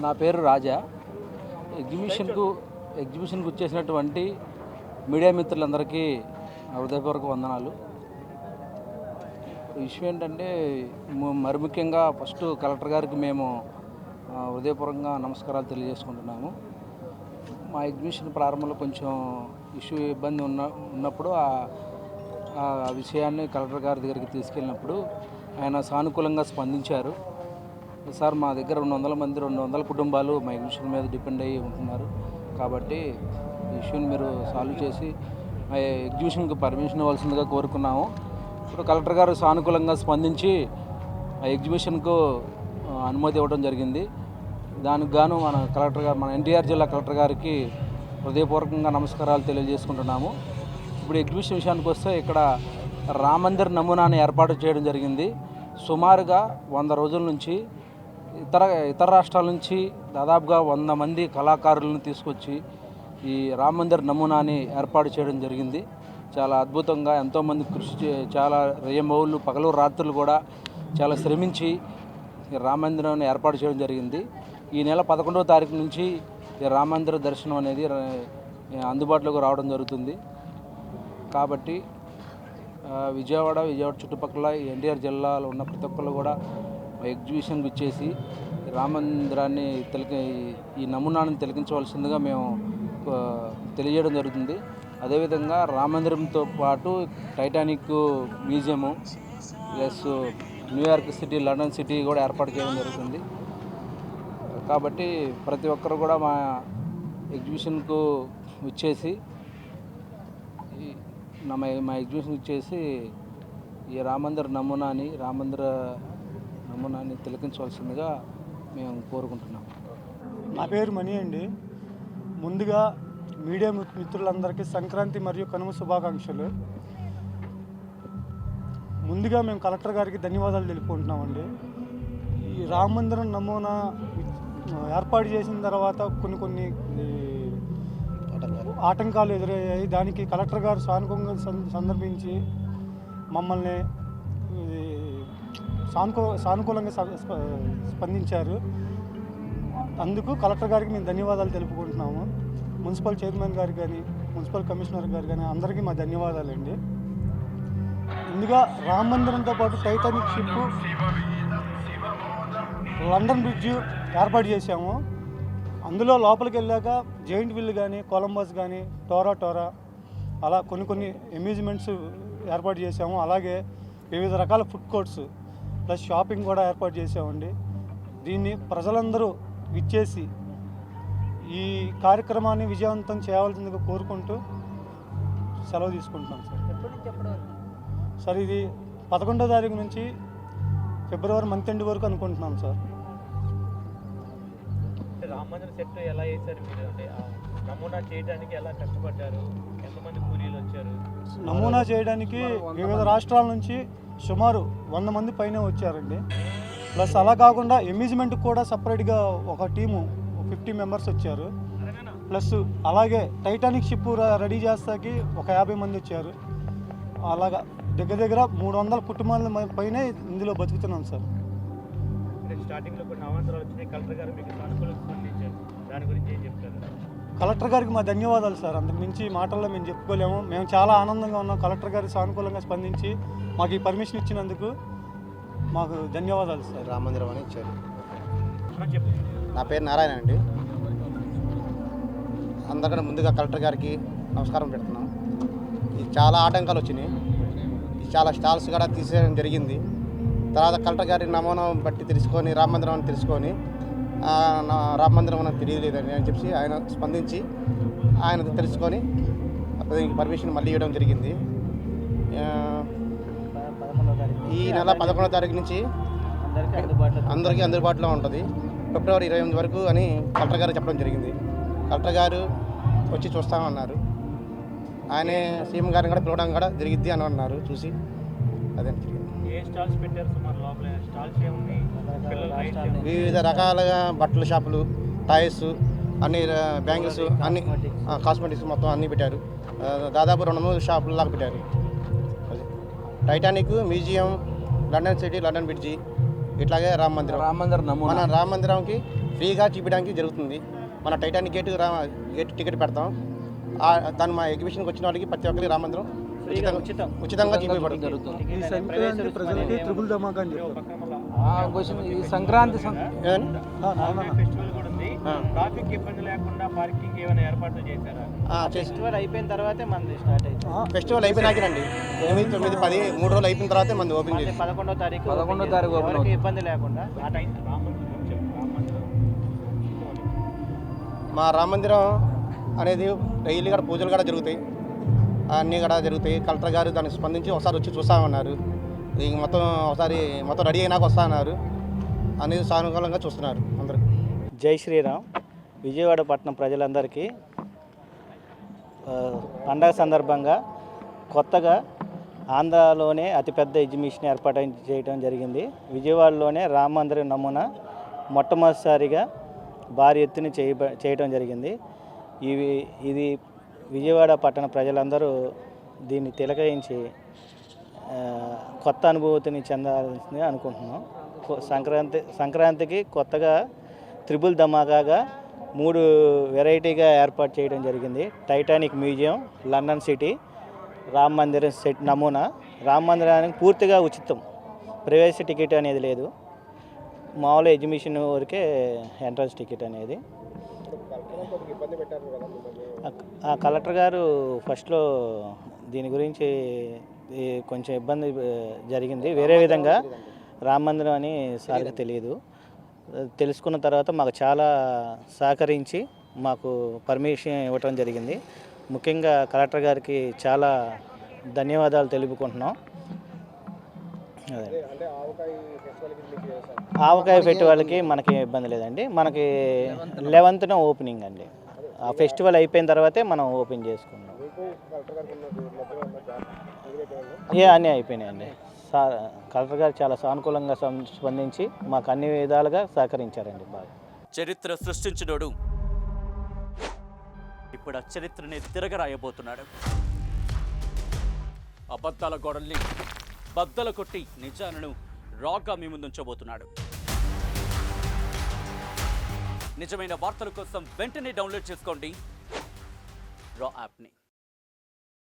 నా పేరు రాజా. ఎగ్జిబిషన్కు వచ్చేసినటువంటి మీడియా మిత్రులందరికీ హృదయపూర్వక వందనాలు. విషయం ఏంటంటే మరి ముఖ్యంగా ఫస్ట్ కలెక్టర్ గారికి మేము హృదయపూర్వకంగా నమస్కారాలు తెలియజేసుకుంటున్నాము. మా ఎగ్జిబిషన్ ప్రారంభంలో కొంచెం ఇబ్బంది ఉన్నప్పుడు ఆ విషయాన్ని కలెక్టర్ గారి దగ్గరికి తీసుకెళ్ళినప్పుడు ఆయన సానుకూలంగా స్పందించారు. సార్, మా దగ్గర 200 కుటుంబాలు మా ఎగ్జిబిషన్ మీద డిపెండ్ అయ్యి ఉంటున్నారు, కాబట్టి ఈ ఇష్యూని మీరు సాల్వ్ చేసి మా ఎగ్జిబిషన్కి పర్మిషన్ ఇవ్వాల్సిందిగా కోరుకున్నాము. ఇప్పుడు కలెక్టర్ గారు సానుకూలంగా స్పందించి ఆ ఎగ్జిబిషన్కు అనుమతి ఇవ్వడం జరిగింది. దానికి గాను మన ఎన్టీఆర్ జిల్లా కలెక్టర్ గారికి హృదయపూర్వకంగా నమస్కారాలు తెలియజేసుకుంటున్నాము. ఇప్పుడు ఎగ్జిబిషన్ విషయానికి వస్తే ఇక్కడ రామ మందిర్ నమూనాని ఏర్పాటు చేయడం జరిగింది. సుమారుగా 100 రోజుల నుంచి ఇతర రాష్ట్రాల నుంచి దాదాపుగా 100 మంది కళాకారులను తీసుకొచ్చి ఈ రామ మందిర్ నమూనాని ఏర్పాటు చేయడం జరిగింది. చాలా అద్భుతంగా ఎంతోమంది చాలా రేయింబవళ్ళు పగలు రాత్రులు కూడా చాలా శ్రమించి ఈ రామ మందిరాన్ని ఏర్పాటు చేయడం జరిగింది. ఈ నెల 11వ తారీఖు నుంచి ఈ రామ మందిర దర్శనం అనేది అందుబాటులోకి రావడం జరుగుతుంది. కాబట్టి విజయవాడ చుట్టుపక్కల ఎన్టీఆర్ జిల్లాలో ఉన్న ప్రతి ఒక్కరు కూడా ఎగ్జిబిషన్కి వచ్చేసి రామ మందిరాన్ని ఈ నమూనాన్ని తిలకించవలసిందిగా మేము తెలియజేయడం జరుగుతుంది. అదేవిధంగా రామ మందిరంతో పాటు Titanic museum plus New York city, London city కూడా ఏర్పాటు చేయడం జరుగుతుంది. కాబట్టి ప్రతి ఒక్కరు కూడా మా ఎగ్జిబిషన్కు వచ్చేసి మా ఎగ్జిబిషన్ వచ్చేసి ఈ రామ మందిర నమూనాని తిలకించవలసిందిగా మేము కోరుకుంటున్నాం. నా పేరు మణి అండి. ముందుగా మీడియా మిత్రులందరికీ సంక్రాంతి మరియు కనుమ శుభాకాంక్షలు. ముందుగా మేము కలెక్టర్ గారికి ధన్యవాదాలు తెలుపుకుంటున్నామండి. ఈ రామ మందిరం నమూనా ఏర్పాటు చేసిన తర్వాత కొన్ని ఆటంకాలు ఎదురయ్యాయి. దానికి కలెక్టర్ గారు సానుకూలంగా సందర్భించి మమ్మల్ని సానుకూలంగా స్పందించారు. అందుకు కలెక్టర్ గారికి మేము ధన్యవాదాలు తెలుపుకుంటున్నాము. మున్సిపల్ చైర్మన్ గారికి కానీ, మున్సిపల్ కమిషనర్ గారు కానీ అందరికీ మా ధన్యవాదాలండి. ముందుగా రామ మందిరంతో పాటు టైటానిక్ షిప్, లండన్ బ్రిడ్జ్ ఏర్పాటు చేశాము. అందులో లోపలికి వెళ్ళాక జైంట్ వీల్ కానీ, కొలంబస్ కానీ, టోరా అలా కొన్ని అమ్యూజ్మెంట్స్ ఏర్పాటు చేసాము. అలాగే వివిధ రకాల ఫుడ్ కోర్ట్స్ ప్లస్ షాపింగ్ కూడా ఏర్పాటు చేసామండి. దీన్ని ప్రజలందరూ విచ్చేసి ఈ కార్యక్రమాన్ని విజయవంతం చేయవలసిందిగా కోరుకుంటూ సెలవు తీసుకుంటున్నాం సార్. ఇది 11వ తారీఖు నుంచి ఫిబ్రవరి మంత్ ఎండ్ వరకు అనుకుంటున్నాం సార్. రామ మందిరం సెట్ ఎలా చేశారు మీరు? అంటే నమూనా చేయడానికి ఎలా కష్టపడ్డారు? ఎంతమంది కూలీలు వచ్చారు? నమూనా చేయడానికి వివిధ రాష్ట్రాల నుంచి సుమారు 100 మంది పైన వచ్చారండి. ప్లస్ అలా కాకుండా అమ్యూజ్మెంట్కి కూడా సపరేట్గా ఒక టీము 50 మెంబర్స్ వచ్చారు. ప్లస్ అలాగే టైటానిక్ షిప్ రెడీ చేస్తాకి ఒక 50 మంది వచ్చారు. అలాగా దగ్గర 300 కుటుంబాల పైన ఇందులో బతుకుతున్నాం సార్. స్టార్టింగ్లో కొన్ని అవాంతరాలు వచ్చినాయి, కలెక్టర్ గారు మీకు సానుకూలంగా స్పందించారు. దాని గురించి ఏం చెప్తారు? కలెక్టర్ గారికి మా ధన్యవాదాలు సార్. అంతకు మించి మాటల్లో మేము చెప్పుకోలేము. మేము చాలా ఆనందంగా ఉన్నాం. కలెక్టర్ గారు సానుకూలంగా స్పందించి మాకు ఈ పర్మిషన్ ఇచ్చినందుకు మాకు ధన్యవాదాలు సార్. రామ మందిరం అని ఇచ్చారు. చెప్పు. నా పేరు నారాయణ అండి. అందరికన్నా ముందుగా కలెక్టర్ గారికి నమస్కారం పెడుతున్నాం. ఇది చాలా ఆటంకాలు వచ్చినాయి. చాలా స్టాల్స్ కూడా తీసేయడం జరిగింది. తర్వాత కలెక్టర్ గారి నమూనా బట్టి తెలుసుకొని రామ మందిరం అని తెలుసుకొని రామ మందిరం నాకు తెలియలేదని అని చెప్పి ఆయన స్పందించి ఆయన తెలుసుకొని పర్మిషన్ మళ్ళీ ఇవ్వడం జరిగింది. ఈ నెల 11వ తారీఖు నుంచి అందరికీ అందుబాటులో ఉంటుంది. ఫిబ్రవరి 28 వరకు అని కలెక్టర్ గారు చెప్పడం జరిగింది. కలెక్టర్ గారు వచ్చి చూస్తామన్నారు. ఆయనే సీఎం గారిని కూడా పిలవడం కూడా జరిగిద్ది అని అన్నారు. చూసి అదే ఏ స్టాల్స్ పెట్టారు? సుమారు లోపల స్టాల్స్ ఏమున్నాయి? వివిధ రకాలుగా బట్టల షాపులు, టాయ్స్, అన్ని బ్యాంగిల్స్, అన్ని కాస్మెటిక్స్ మొత్తం అన్నీ పెట్టారు. దాదాపు 200 షాపులు లాగా పెట్టారు. Titanic museum, London city, London bridge, ఇట్లాగే రామ మందిరం. నమూనా మన రామ మందిరంకి ఫ్రీగా చూపించడానికి జరుగుతుంది. మన టైటానిక్ గేట్ టికెట్ పెడతాం. దాన్ని మా ఎగ్జిబిషన్కి వచ్చిన వాళ్ళకి ప్రతి ఒక్కరికి రామ మందిరం ఉచితంగా చూపించబడుతుంది. జరుగుతుంది. ఈ సంక్రాంతి ప్రజలకి త్రిపుల్ ధమాకా అని చెప్పారు. క్వశ్చన్ ఈ సంక్రాంతి ఏదండి? ఫెస్టివల్ కూడా ఉంది. ట్రాఫిక్ ఇబ్బంది లేకుండా పార్కింగ్ ఏమైనా ఏర్పాట్లు చేశారా? ఫెస్టివల్ అయిపోయిన తర్వాతే మనది స్టార్ట్ అవుతుంది. ఫెస్టివల్ అయిపోయినాకేనండి 8, 9, 10 3 రోజులు అయిపోయిన తర్వాతే మనది ఓపెన్ చేసి 11వ తారీఖు 11వ తారీఖు ఓపెన్ ఎవరికి అవుతుంది. ఇబ్బంది లేకుండా ఆ టైం మా రామ మందిరం అనేది డైలీ కూడా పూజలు కూడా జరుగుతాయి, అన్నీ కూడా జరుగుతాయి. కలెక్టర్ గారు దానికి స్పందించి ఒకసారి వచ్చి చూస్తామన్నారు. ఇది మొత్తం రెడీ అయినాక వస్తా అన్నారు. అనేది సానుకూలంగా చూస్తున్నారు అందరూ. జై శ్రీరామ్. విజయవాడ పట్టణం ప్రజలందరికీ పండగ సందర్భంగా కొత్తగా ఆంధ్రాలోనే అతిపెద్ద ఎగ్జిబిషన్ ఏర్పాటు చేయడం జరిగింది. విజయవాడలోనే రామ మందిరం నమూనా మొట్టమొదటిసారిగా భారీ ఎత్తున చేయడం జరిగింది. ఇది విజయవాడ పట్టణ ప్రజలందరూ దీన్ని తిలకించి కొత్త అనుభూతిని చెందాలని అనుకుంటున్నాం. సంక్రాంతికి కొత్తగా త్రిపుల్ ధమాకాగా 3 వెరైటీగా ఏర్పాటు చేయడం జరిగింది. Titanic museum, London city, Rama మందిరం సెట్ నమూనా. రామ మందిరానికి పూర్తిగా ఉచితం, ప్రవేశ టికెట్ అనేది లేదు. మామూలు ఎగ్జిబిషన్ వరకే ఎంట్రన్స్ టికెట్ అనేది. ఆ కలెక్టర్ గారు ఫస్ట్లో దీని గురించి కొంచెం ఇబ్బంది జరిగింది. వేరే విధంగా రామ మందిరం అని సార్కి తెలియదు. తెలుసుకున్న తర్వాత మాకు చాలా సహకరించి మాకు పర్మిషన్ ఇవ్వటం జరిగింది. ముఖ్యంగా కలెక్టర్ గారికి చాలా ధన్యవాదాలు తెలుపుకుంటున్నాం. అదే ఆవకాయ ఫెస్టివల్కి మనకి ఇబ్బంది లేదండి. మనకి 11న ఓపెనింగ్ అండి. ఆ ఫెస్టివల్ అయిపోయిన తర్వాతే మనం ఓపెన్ చేసుకున్నాం. అన్నీ అయిపోయినాయండి. కలెక్టర్ గారు చాలా సానుకూలంగా స్పందించి మాకు అన్ని విధాలుగా సహకరించారండి. బాగా చరిత్ర సృష్టించినోడు ఇప్పుడు ఆ చరిత్రని తిరగరాయబోతున్నాడు. అబద్ధాల గోడల్ని బద్దలు కొట్టి నిజాలను రాగా మీ ముందుంచబోతున్నాడు. నిజమైన వార్తల కోసం వెంటనే డౌన్లోడ్ చేసుకోండి రా యాప్ని.